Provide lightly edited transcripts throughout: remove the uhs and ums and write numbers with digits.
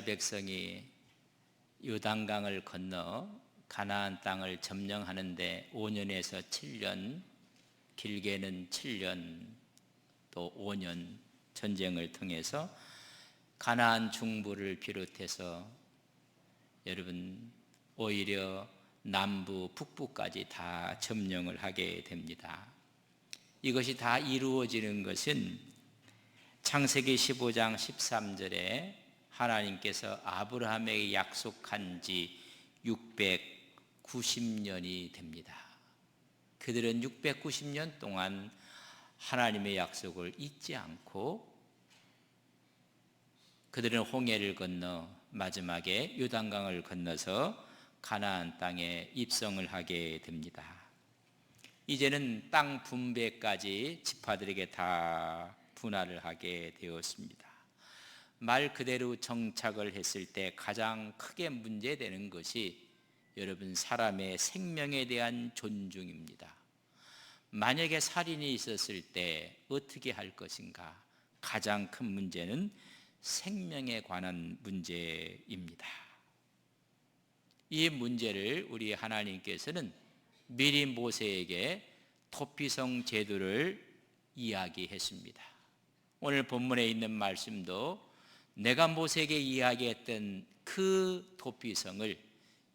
이스라엘 백성이 요단강을 건너 가나안 땅을 점령하는데 5년에서 7년, 길게는 7년 또 5년 전쟁을 통해서 가나안 중부를 비롯해서 여러분 오히려 남부, 북부까지 다 점령을 하게 됩니다. 이것이 다 이루어지는 것은 창세기 15장 13절에 하나님께서 아브라함에게 약속한 지 690년이 됩니다. 그들은 690년 동안 하나님의 약속을 잊지 않고 그들은 홍해를 건너 마지막에 요단강을 건너서 가나안 땅에 입성을 하게 됩니다. 이제는 땅 분배까지 지파들에게 다 분할을 하게 되었습니다. 말 그대로 정착을 했을 때 가장 크게 문제되는 것이 여러분 사람의 생명에 대한 존중입니다. 만약에 살인이 있었을 때 어떻게 할 것인가? 가장 큰 문제는 생명에 관한 문제입니다. 이 문제를 우리 하나님께서는 미리 모세에게 토피성 제도를 이야기했습니다. 오늘 본문에 있는 말씀도 내가 모세에게 이야기했던 그 토피성을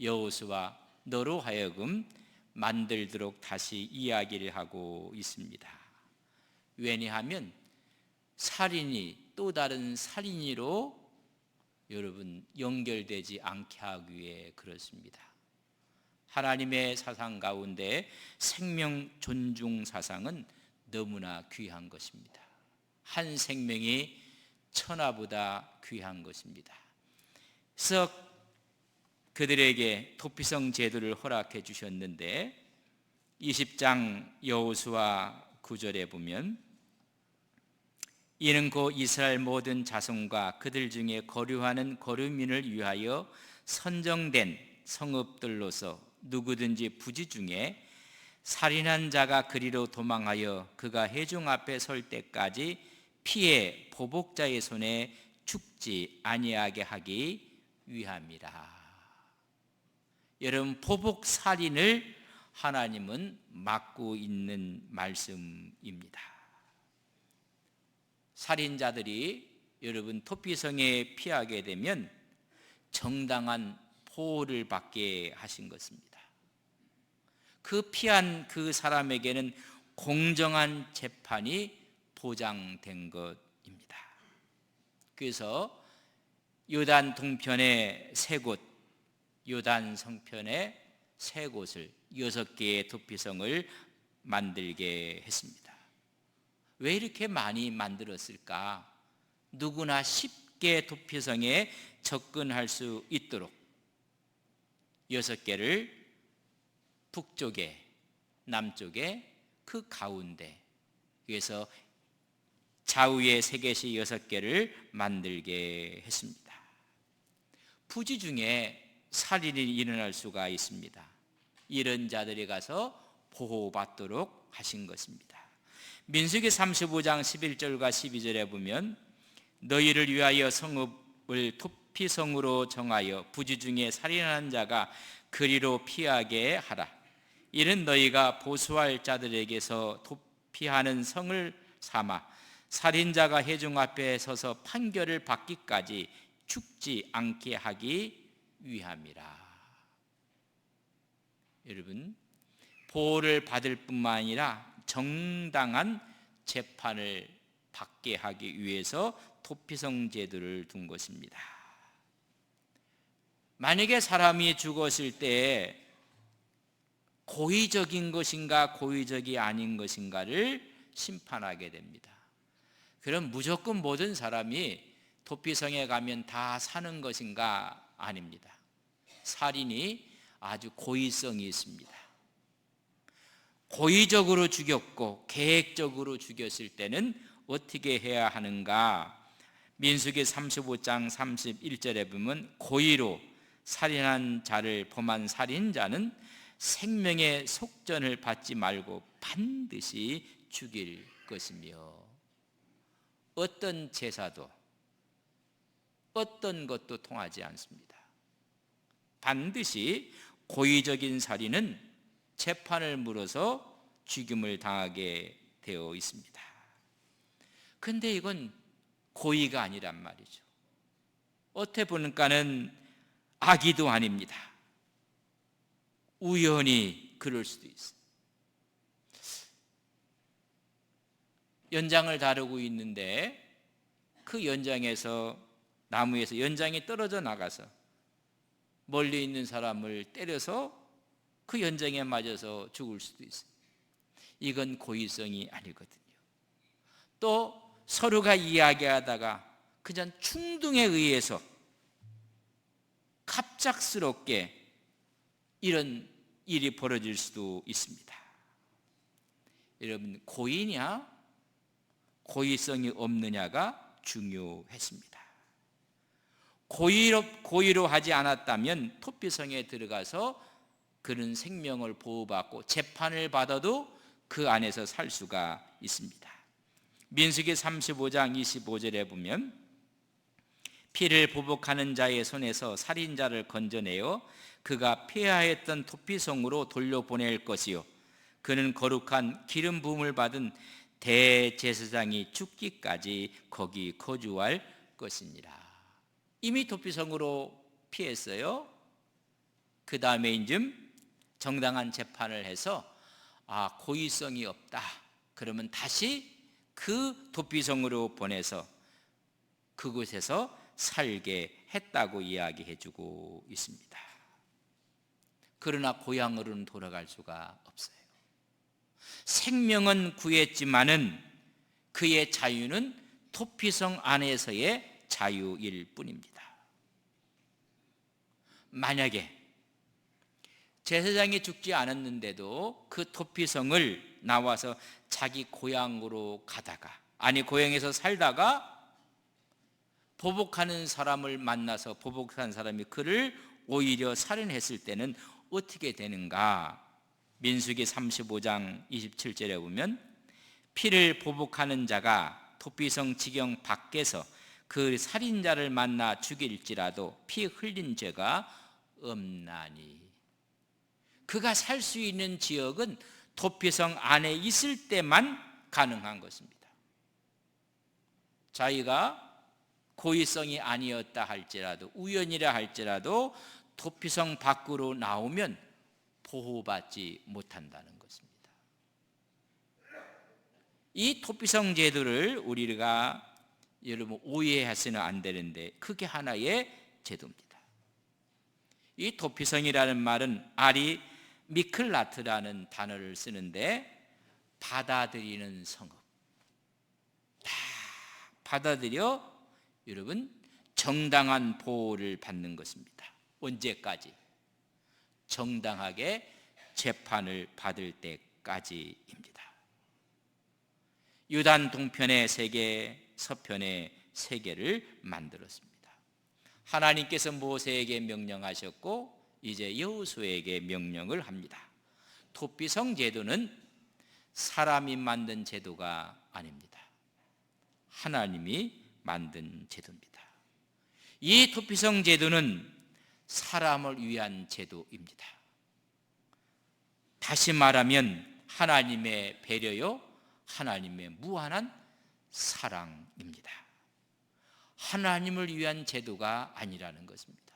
여호수아 너로 하여금 만들도록 다시 이야기를 하고 있습니다. 왜냐하면 살인이 또 다른 살인이로 여러분 연결되지 않게 하기 위해 그렇습니다. 하나님의 사상 가운데 생명 존중 사상은 너무나 귀한 것입니다. 한 생명이 천하보다 귀한 것입니다. 그래서 그들에게 토피성 제도를 허락해 주셨는데 20장 여호수아 9절에 보면 이는 곧 이스라엘 모든 자손과 그들 중에 거류하는 거류민을 위하여 선정된 성읍들로서 누구든지 부지 중에 살인한 자가 그리로 도망하여 그가 회중 앞에 설 때까지 피해 보복자의 손에 죽지 아니하게 하기 위함이라. 여러분 보복 살인을 하나님은 막고 있는 말씀입니다. 살인자들이 여러분 토피성에 피하게 되면 정당한 보호를 받게 하신 것입니다. 그 피한 그 사람에게는 공정한 재판이 보장된 것입니다. 그래서 요단 동편의 세 곳, 요단 성편의 세 곳을 6개의 토피성을 만들게 했습니다. 왜 이렇게 많이 만들었을까? 누구나 쉽게 토피성에 접근할 수 있도록 6개를 북쪽에, 남쪽에, 그 가운데, 그래서 좌우에 3개씩 6개를 만들게 했습니다. 부지 중에 살인이 일어날 수가 있습니다. 이런 자들이 가서 보호받도록 하신 것입니다. 민수기 35장 11절과 12절에 보면 너희를 위하여 성읍을 토피성으로 정하여 부지 중에 살인하는 자가 그리로 피하게 하라. 이는 너희가 보수할 자들에게서 도피하는 성을 삼아 살인자가 회중 앞에 서서 판결을 받기까지 죽지 않게 하기 위함이라. 여러분 보호를 받을 뿐만 아니라 정당한 재판을 받게 하기 위해서 토피성 제도를 둔 것입니다. 만약에 사람이 죽었을 때 고의적인 것인가 고의적이 아닌 것인가를 심판하게 됩니다. 그럼 무조건 모든 사람이 토피성에 가면 다 사는 것인가? 아닙니다. 살인이 아주 고의성이 있습니다. 고의적으로 죽였고 계획적으로 죽였을 때는 어떻게 해야 하는가? 민수기 35장 31절에 보면 고의로 살인한 자를 범한 살인자는 생명의 속전을 받지 말고 반드시 죽일 것이며 어떤 제사도 어떤 것도 통하지 않습니다. 반드시 고의적인 살인은 재판을 물어서 죽임을 당하게 되어 있습니다. 근데 이건 고의가 아니란 말이죠. 어떻게 보니까는 악의도 아닙니다. 우연히 그럴 수도 있어요. 연장을 다루고 있는데 그 연장에서 나무에서 연장이 떨어져 나가서 멀리 있는 사람을 때려서 그 연장에 맞아서 죽을 수도 있어요. 이건 고의성이 아니거든요. 또 서로가 이야기하다가 그냥 충동에 의해서 갑작스럽게 이런 일이 벌어질 수도 있습니다. 여러분, 고의냐 고의성이 없느냐가 중요했습니다. 고의로 하지 않았다면 토피성에 들어가서 그는 생명을 보호받고 재판을 받아도 그 안에서 살 수가 있습니다. 민수기 35장 25절에 보면 피를 보복하는 자의 손에서 살인자를 건져내어 그가 폐하했던 토피성으로 돌려보낼 것이요 그는 거룩한 기름 부음을 받은 대제사장이 죽기까지 거기 거주할 것이니라. 이미 토피성으로 피했어요. 그 다음에 이제 정당한 재판을 해서 고의성이 없다 그러면 다시 그 토피성으로 보내서 그곳에서 살게 했다고 이야기해주고 있습니다. 그러나 고향으로는 돌아갈 수가 없어요. 생명은 구했지만은 그의 자유는 토피성 안에서의 자유일 뿐입니다. 만약에 제사장이 죽지 않았는데도 그 토피성을 나와서 자기 고향으로 가다가 고향에서 살다가 보복하는 사람을 만나서 보복한 사람이 그를 오히려 살인했을 때는 어떻게 되는가? 민수기 35장 27절에 보면 피를 보복하는 자가 토피성 지경 밖에서 그 살인자를 만나 죽일지라도 피 흘린 죄가 없나니. 그가 살 수 있는 지역은 토피성 안에 있을 때만 가능한 것입니다. 자기가 고의성이 아니었다 할지라도 우연이라 할지라도 토피성 밖으로 나오면 보호받지 못한다는 것입니다. 이 토피성 제도를 우리가 여러분 오해해서는 안 되는데 그게 하나의 제도입니다. 이 토피성이라는 말은 아리 미클라트라는 단어를 쓰는데 받아들이는 성읍. 다 받아들여 여러분 정당한 보호를 받는 것입니다. 언제까지? 정당하게 재판을 받을 때까지입니다. 유단 동편의 세계, 서편의 세계를 만들었습니다. 하나님께서 모세에게 명령하셨고 이제 여호수아에게 명령을 합니다. 토피성 제도는 사람이 만든 제도가 아닙니다. 하나님이 만든 제도입니다. 이 토피성 제도는 사람을 위한 제도입니다. 다시 말하면 하나님의 배려요, 하나님의 무한한 사랑입니다. 하나님을 위한 제도가 아니라는 것입니다.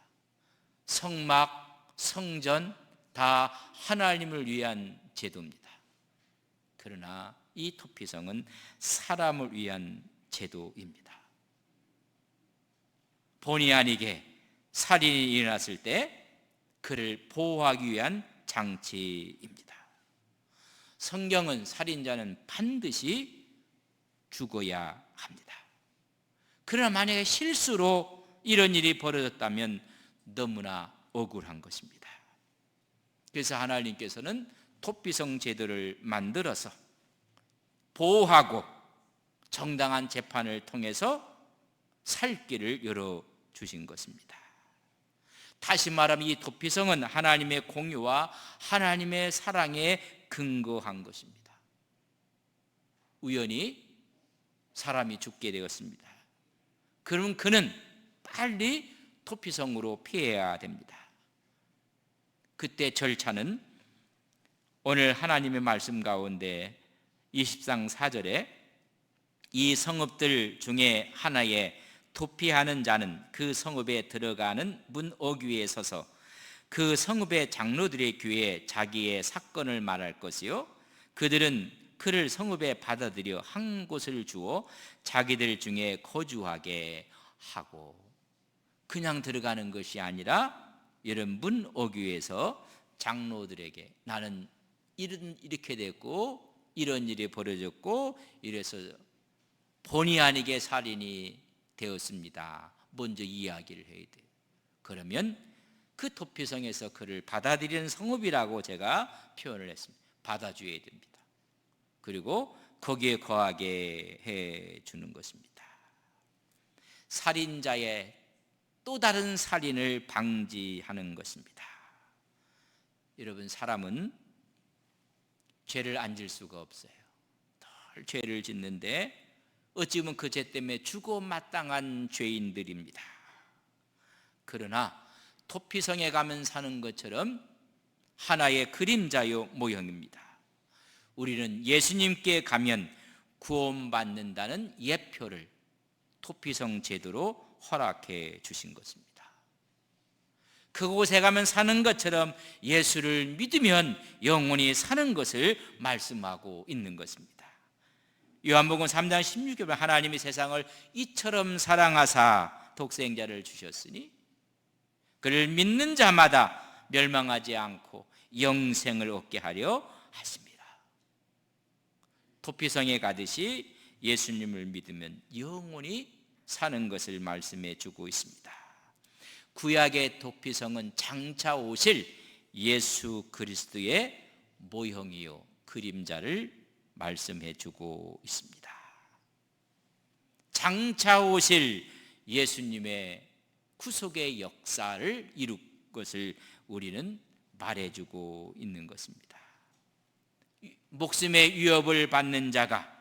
성막, 성전 다 하나님을 위한 제도입니다. 그러나 이 토피성은 사람을 위한 제도입니다. 본의 아니게 살인이 일어났을 때 그를 보호하기 위한 장치입니다. 성경은 살인자는 반드시 죽어야 합니다. 그러나 만약에 실수로 이런 일이 벌어졌다면 너무나 억울한 것입니다. 그래서 하나님께서는 토피성 제도를 만들어서 보호하고 정당한 재판을 통해서 살 길을 열어주신 것입니다. 다시 말하면 이 토피성은 하나님의 공유와 하나님의 사랑에 근거한 것입니다. 우연히 사람이 죽게 되었습니다. 그러면 그는 빨리 토피성으로 피해야 됩니다. 그때 절차는 오늘 하나님의 말씀 가운데 20장 4절에 이 성읍들 중에 하나에 도피하는 자는 그 성읍에 들어가는 문 어귀에 서서 그 성읍의 장로들의 귀에 자기의 사건을 말할 것이요 그들은 그를 성읍에 받아들여 한 곳을 주어 자기들 중에 거주하게 하고, 그냥 들어가는 것이 아니라 여러분 문 어귀에서 장로들에게 나는 이렇게 됐고 이런 일이 벌어졌고 이래서 본의 아니게 살인이 되었습니다. 먼저 이야기를 해야 돼요. 그러면 그 도피성에서 그를 받아들이는 성읍이라고 제가 표현을 했습니다. 받아줘야 됩니다. 그리고 거기에 거하게 해주는 것입니다. 살인자의 또 다른 살인을 방지하는 것입니다. 여러분, 사람은 죄를 안 질 수가 없어요. 늘 죄를 짓는데 어찌 보면 그 죄 때문에 죽어 마땅한 죄인들입니다. 그러나 도피성에 가면 사는 것처럼 하나의 그림자요 모형입니다. 우리는 예수님께 가면 구원받는다는 예표를 도피성 제도로 허락해 주신 것입니다. 그곳에 가면 사는 것처럼 예수를 믿으면 영원히 사는 것을 말씀하고 있는 것입니다. 요한복음 3장 16절에 하나님이 세상을 이처럼 사랑하사 독생자를 주셨으니 그를 믿는 자마다 멸망하지 않고 영생을 얻게 하려 하십니다. 도피성에 가듯이 예수님을 믿으면 영원히 사는 것을 말씀해 주고 있습니다. 구약의 도피성은 장차 오실 예수 그리스도의 모형이요 그림자를 말씀해 주고 있습니다. 장차 오실 예수님의 구속의 역사를 이룰 것을 우리는 말해주고 있는 것입니다. 목숨의 위협을 받는 자가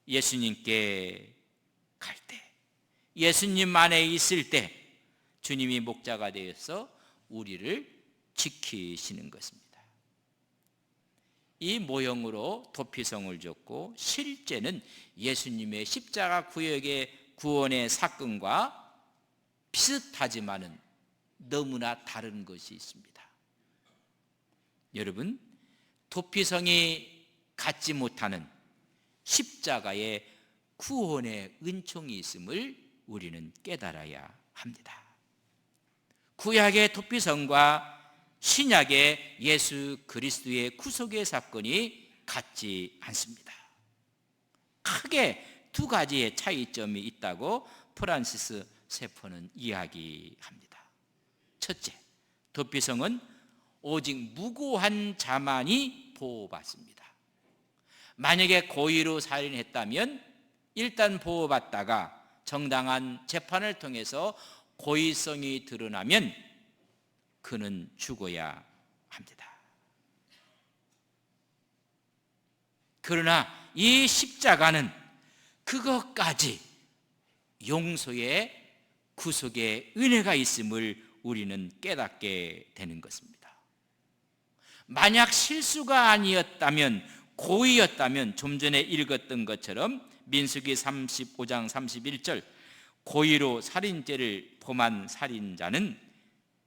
예수님께 갈 때, 예수님 안에 있을 때 주님이 목자가 되어서 우리를 지키시는 것입니다. 이 모형으로 도피성을 줬고 실제는 예수님의 십자가 구원의 사건과 비슷하지만은 너무나 다른 것이 있습니다. 여러분, 도피성이 갖지 못하는 십자가의 구원의 은총이 있음을 우리는 깨달아야 합니다. 구약의 도피성과 신약의 예수 그리스도의 구속의 사건이 같지 않습니다. 크게 두 가지의 차이점이 있다고 프란시스 세포는 이야기합니다. 첫째, 도피성은 오직 무고한 자만이 보호받습니다. 만약에 고의로 살인했다면 일단 보호받다가 정당한 재판을 통해서 고의성이 드러나면 그는 죽어야 합니다. 그러나 이 십자가는 그것까지 용서의 구속의 은혜가 있음을 우리는 깨닫게 되는 것입니다. 만약 실수가 아니었다면, 고의였다면 좀 전에 읽었던 것처럼 민수기 35장 31절 고의로 살인죄를 범한 살인자는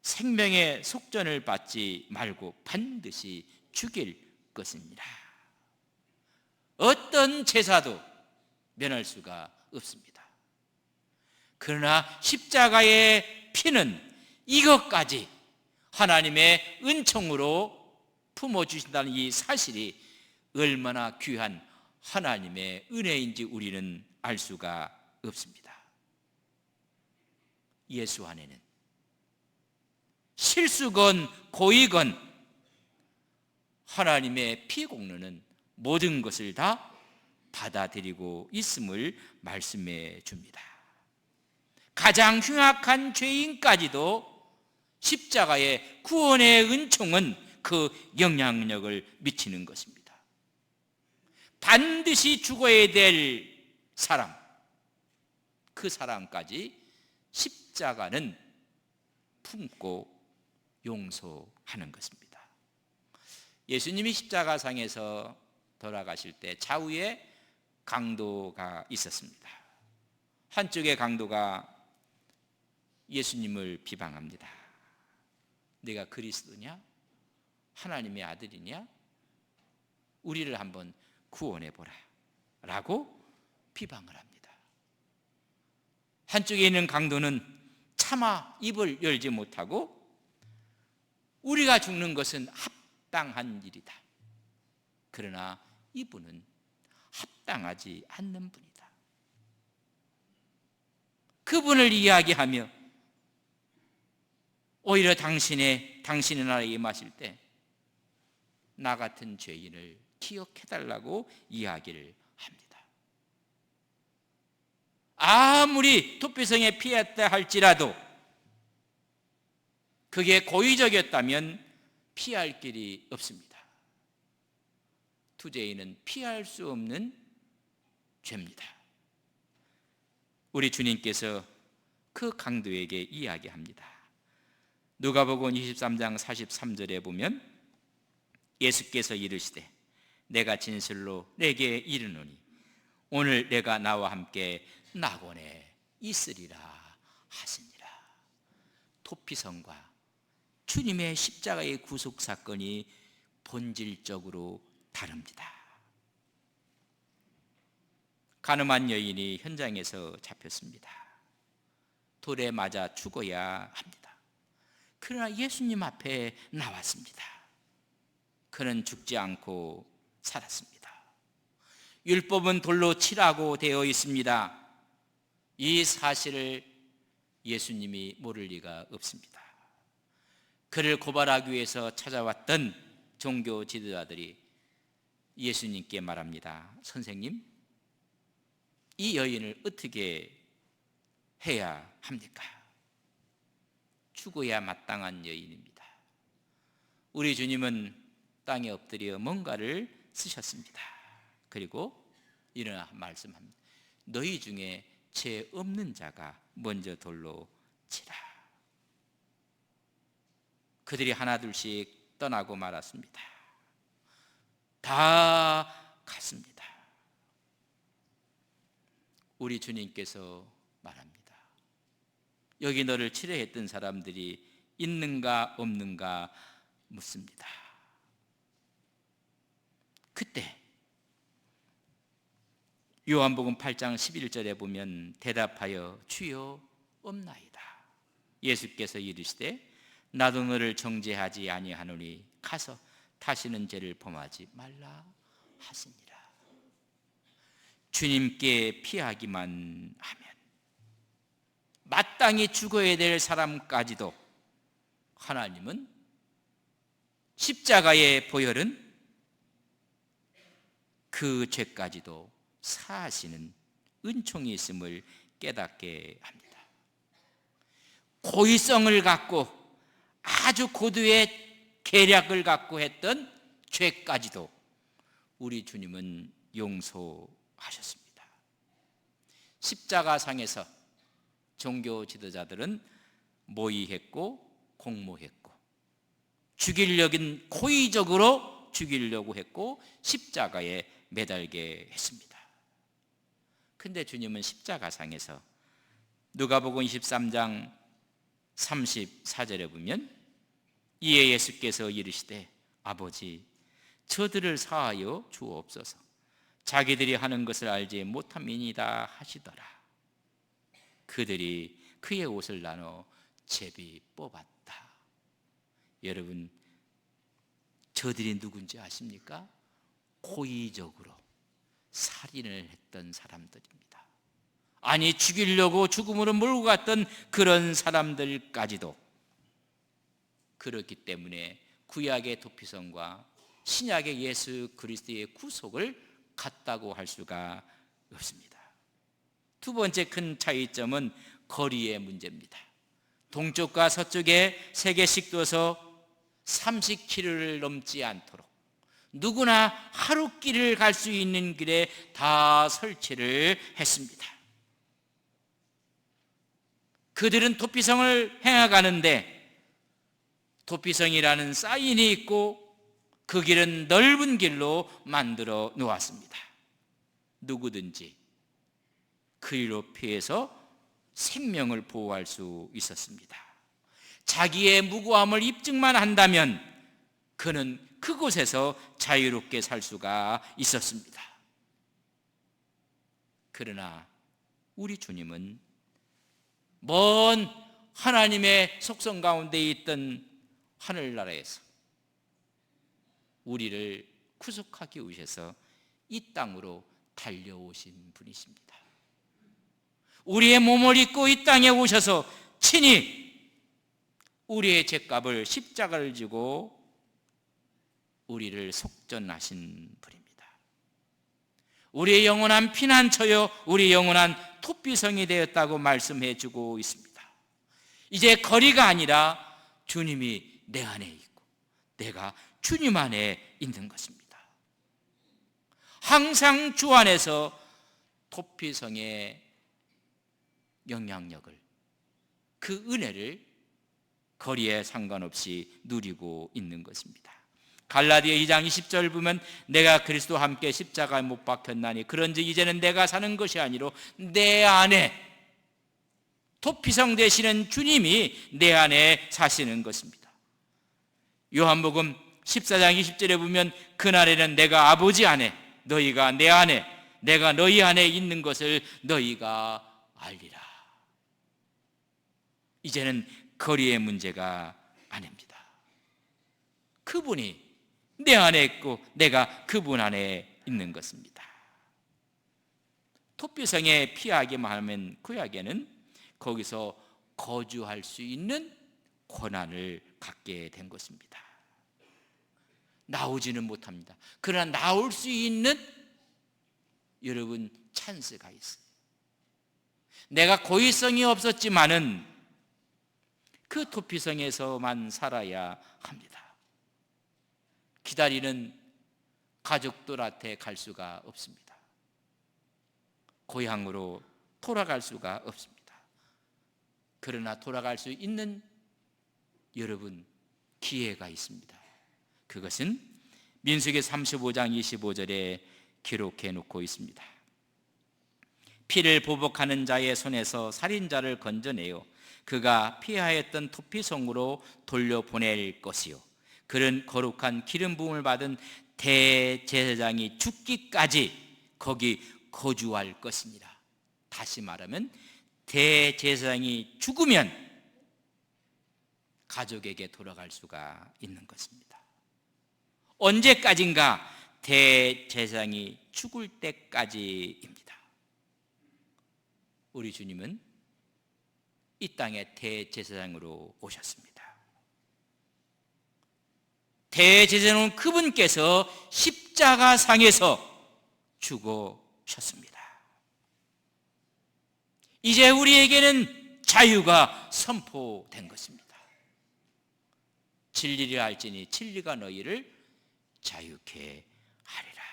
생명의 속전을 받지 말고 반드시 죽일 것입니다. 어떤 제사도 면할 수가 없습니다. 그러나 십자가의 피는 이것까지 하나님의 은총으로 품어주신다는 이 사실이 얼마나 귀한 하나님의 은혜인지 우리는 알 수가 없습니다. 예수 안에는 실수건 고의건 하나님의 피 공로는 모든 것을 다 받아들이고 있음을 말씀해 줍니다. 가장 흉악한 죄인까지도 십자가의 구원의 은총은 그 영향력을 미치는 것입니다. 반드시 죽어야 될 사람, 그 사람까지 십자가는 품고 용서하는 것입니다. 예수님이 십자가상에서 돌아가실 때 좌우에 강도가 있었습니다. 한쪽의 강도가 예수님을 비방합니다. 네가 그리스도냐? 하나님의 아들이냐? 우리를 한번 구원해보라 라고 비방을 합니다. 한쪽에 있는 강도는 차마 입을 열지 못하고 우리가 죽는 것은 합당한 일이다. 그러나 이분은 합당하지 않는 분이다. 그분을 이야기하며 오히려 당신의 나라에 임하실 때 나 같은 죄인을 기억해달라고 이야기를 합니다. 아무리 도피성에 피했다 할지라도 그게 고의적이었다면 피할 길이 없습니다. 투죄인은 피할 수 없는 죄입니다. 우리 주님께서 그 강도에게 이야기합니다. 누가복음 23장 43절에 보면 예수께서 이르시되 내가 진실로 내게 이르노니 오늘 내가 나와 함께 낙원에 있으리라 하시니라. 도피성과 주님의 십자가의 구속 사건이 본질적으로 다릅니다. 가늠한 여인이 현장에서 잡혔습니다. 돌에 맞아 죽어야 합니다. 그러나 예수님 앞에 나왔습니다. 그는 죽지 않고 살았습니다. 율법은 돌로 치라고 되어 있습니다. 이 사실을 예수님이 모를 리가 없습니다. 그를 고발하기 위해서 찾아왔던 종교 지도자들이 예수님께 말합니다. 선생님, 이 여인을 어떻게 해야 합니까? 죽어야 마땅한 여인입니다. 우리 주님은 땅에 엎드려 뭔가를 쓰셨습니다. 그리고 일어나 말씀합니다. 너희 중에 죄 없는 자가 먼저 돌로 치라. 그들이 하나둘씩 떠나고 말았습니다. 다 갔습니다. 우리 주님께서 말합니다. 여기 너를 치려 했던 사람들이 있는가 없는가 묻습니다. 그때 요한복음 8장 11절에 보면 대답하여 주여 없나이다. 예수께서 이르시되 나도 너를 정죄하지 아니하노니 가서 다시는 죄를 범하지 말라 하시니라. 주님께 피하기만 하면 마땅히 죽어야 될 사람까지도 하나님은 십자가의 보혈은 그 죄까지도 사하시는 은총이 있음을 깨닫게 합니다. 고의성을 갖고 아주 고도의 계략을 갖고 했던 죄까지도 우리 주님은 용서하셨습니다. 십자가상에서 종교 지도자들은 모의했고 공모했고 죽이려긴 고의적으로 죽이려고 했고 십자가에 매달게 했습니다. 근데 주님은 십자가상에서 누가복음 23장 34절에 보면 이에 예수께서 이르시되 아버지 저들을 사하여 주옵소서 자기들이 하는 것을 알지 못함이니이다 하시더라. 그들이 그의 옷을 나눠 제비 뽑았다. 여러분 저들이 누군지 아십니까? 고의적으로 살인을 했던 사람들입니다. 아니 죽이려고 죽음으로 몰고 갔던 그런 사람들까지도 그렇기 때문에 구약의 도피성과 신약의 예수 그리스도의 구속을 같다고 할 수가 없습니다. 두 번째 큰 차이점은 거리의 문제입니다. 동쪽과 서쪽에 3개씩 둬서 30km를 넘지 않도록 누구나 하루 길을 갈 수 있는 길에 다 설치를 했습니다. 그들은 도피성을 행해가는데 도피성이라는 사인이 있고 그 길은 넓은 길로 만들어 놓았습니다. 누구든지 그 일로 피해서 생명을 보호할 수 있었습니다. 자기의 무고함을 입증만 한다면 그는 그곳에서 자유롭게 살 수가 있었습니다. 그러나 우리 주님은 먼 하나님의 속성 가운데 있던 하늘나라에서 우리를 구속하기 위해서 이 땅으로 달려오신 분이십니다. 우리의 몸을 입고 이 땅에 오셔서 친히 우리의 죄값을 십자가를 지고 우리를 속전하신 분입니다. 우리의 영원한 피난처요 우리의 영원한 토피성이 되었다고 말씀해 주고 있습니다. 이제 거리가 아니라 주님이 내 안에 있고 내가 주님 안에 있는 것입니다. 항상 주 안에서 토피성의 영향력을, 그 은혜를 거리에 상관없이 누리고 있는 것입니다. 갈라디아 2장 20절 보면 내가 그리스도와 함께 십자가에 못 박혔나니 그런즉 이제는 내가 사는 것이 아니로 내 안에 토피성 되시는 주님이 내 안에 사시는 것입니다. 요한복음 14장 20절에 보면 그날에는 내가 아버지 안에 너희가 내 안에 내가 너희 안에 있는 것을 너희가 알리라. 이제는 거리의 문제가 아닙니다. 그분이 내 안에 있고 내가 그분 안에 있는 것입니다. 토피성에 피하기만 하면 구약에는 거기서 거주할 수 있는 권한을 갖게 된 것입니다. 나오지는 못합니다. 그러나 나올 수 있는 여러분 찬스가 있어요. 내가 고의성이 없었지만은 그 토피성에서만 살아야 합니다. 기다리는 가족들한테 갈 수가 없습니다. 고향으로 돌아갈 수가 없습니다. 그러나 돌아갈 수 있는 여러분 기회가 있습니다. 그것은 민수기 35장 25절에 기록해 놓고 있습니다. 피를 보복하는 자의 손에서 살인자를 건져내어 그가 피하였던 토피성으로 돌려보낼 것이요 그는 거룩한 기름 부음을 받은 대제사장이 죽기까지 거기 거주할 것이니라. 다시 말하면 대제사장이 죽으면 가족에게 돌아갈 수가 있는 것입니다. 언제까지인가? 대제사장이 죽을 때까지입니다. 우리 주님은 이 땅에 대제사장으로 오셨습니다. 대제사장은 그분께서 십자가상에서 죽으셨습니다. 이제 우리에게는 자유가 선포된 것입니다. 진리를 알지니 진리가 너희를 자유케 하리라.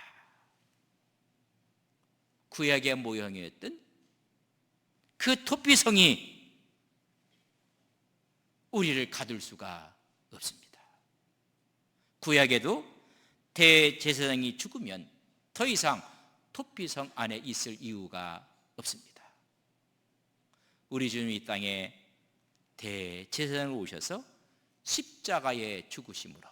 구약의 모형이었던 그 토피성이 우리를 가둘 수가 없습니다. 구약에도 대제사장이 죽으면 더 이상 토피성 안에 있을 이유가 없습니다. 우리 주님이 이 땅에 대제사장으로 오셔서 십자가에 죽으심으로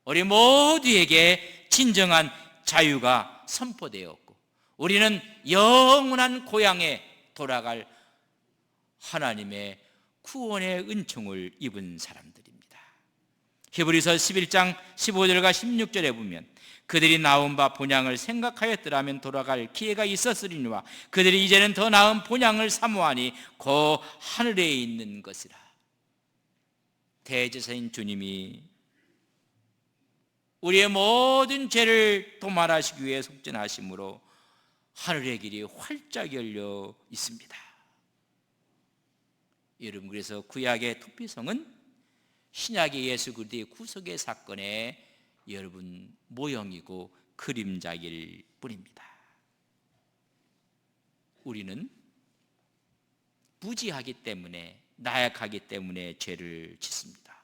우리 모두에게 진정한 자유가 선포되었고 우리는 영원한 고향에 돌아갈 하나님의 구원의 은총을 입은 사람들입니다. 히브리서 11장 15절과 16절에 보면 그들이 나온 바 본향을 생각하였더라면 돌아갈 기회가 있었으리니와 그들이 이제는 더 나은 본향을 사모하니 그 하늘에 있는 것이라. 대제사인 주님이 우리의 모든 죄를 도말하시기 위해 속전하심으로 하늘의 길이 활짝 열려 있습니다. 여러분, 그래서 구약의 토피성은 신약의 예수 그리스도의 구속의 사건의 여러분 모형이고 그림자일 뿐입니다. 우리는 부지하기 때문에, 나약하기 때문에 죄를 짓습니다.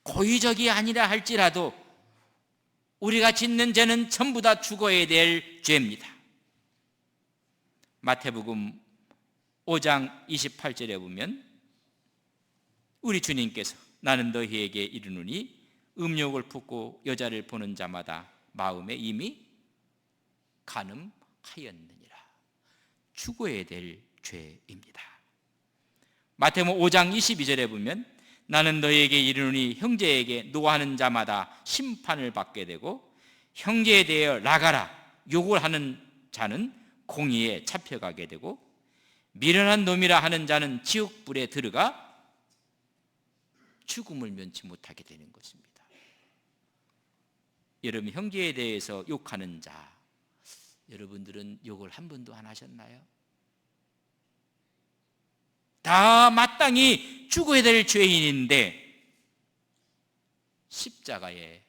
고의적이 아니라 할지라도 우리가 짓는 죄는 전부 다 죽어야 될 죄입니다. 마태복음 5장 28절에 보면 우리 주님께서 나는 너희에게 이르노니 음욕을 품고 여자를 보는 자마다 마음에 이미 간음하였느니라. 죽어야 될 죄입니다. 마태복음 5장 22절에 보면 나는 너희에게 이르노니 형제에게 노하는 자마다 심판을 받게 되고 형제에 대하여 나가라 욕을 하는 자는 공의에 잡혀가게 되고 미련한 놈이라 하는 자는 지옥불에 들어가 죽음을 면치 못하게 되는 것입니다. 여러분, 형제에 대해서 욕하는 자, 여러분들은 욕을 한 번도 안 하셨나요? 다 마땅히 죽어야 될 죄인인데 십자가의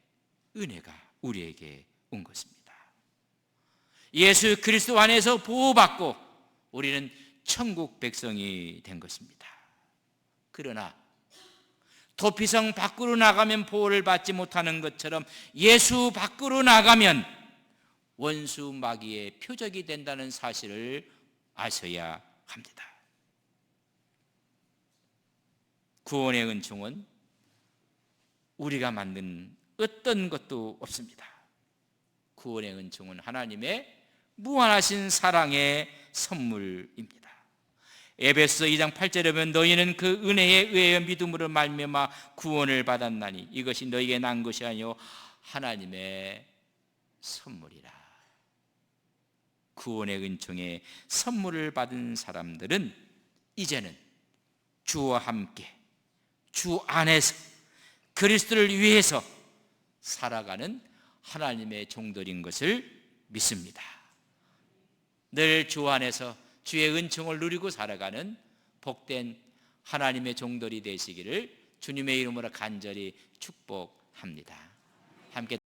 은혜가 우리에게 온 것입니다. 예수 그리스도 안에서 보호받고 우리는 천국 백성이 된 것입니다. 그러나 도피성 밖으로 나가면 보호를 받지 못하는 것처럼 예수 밖으로 나가면 원수 마귀의 표적이 된다는 사실을 아셔야 합니다. 구원의 은총은 우리가 만든 어떤 것도 없습니다. 구원의 은총은 하나님의 무한하신 사랑의 선물입니다. 에베소 2장 8절에 보면 너희는 그 은혜에 의하여 믿음으로 말미암아 구원을 받았나니 이것이 너희에게 난 것이 아니요 하나님의 선물이라. 구원의 은총의 선물을 받은 사람들은 이제는 주와 함께 주 안에서 그리스도를 위해서 살아가는 하나님의 종들인 것을 믿습니다. 늘 주 안에서 주의 은총을 누리고 살아가는 복된 하나님의 종들이 되시기를 주님의 이름으로 간절히 축복합니다. 함께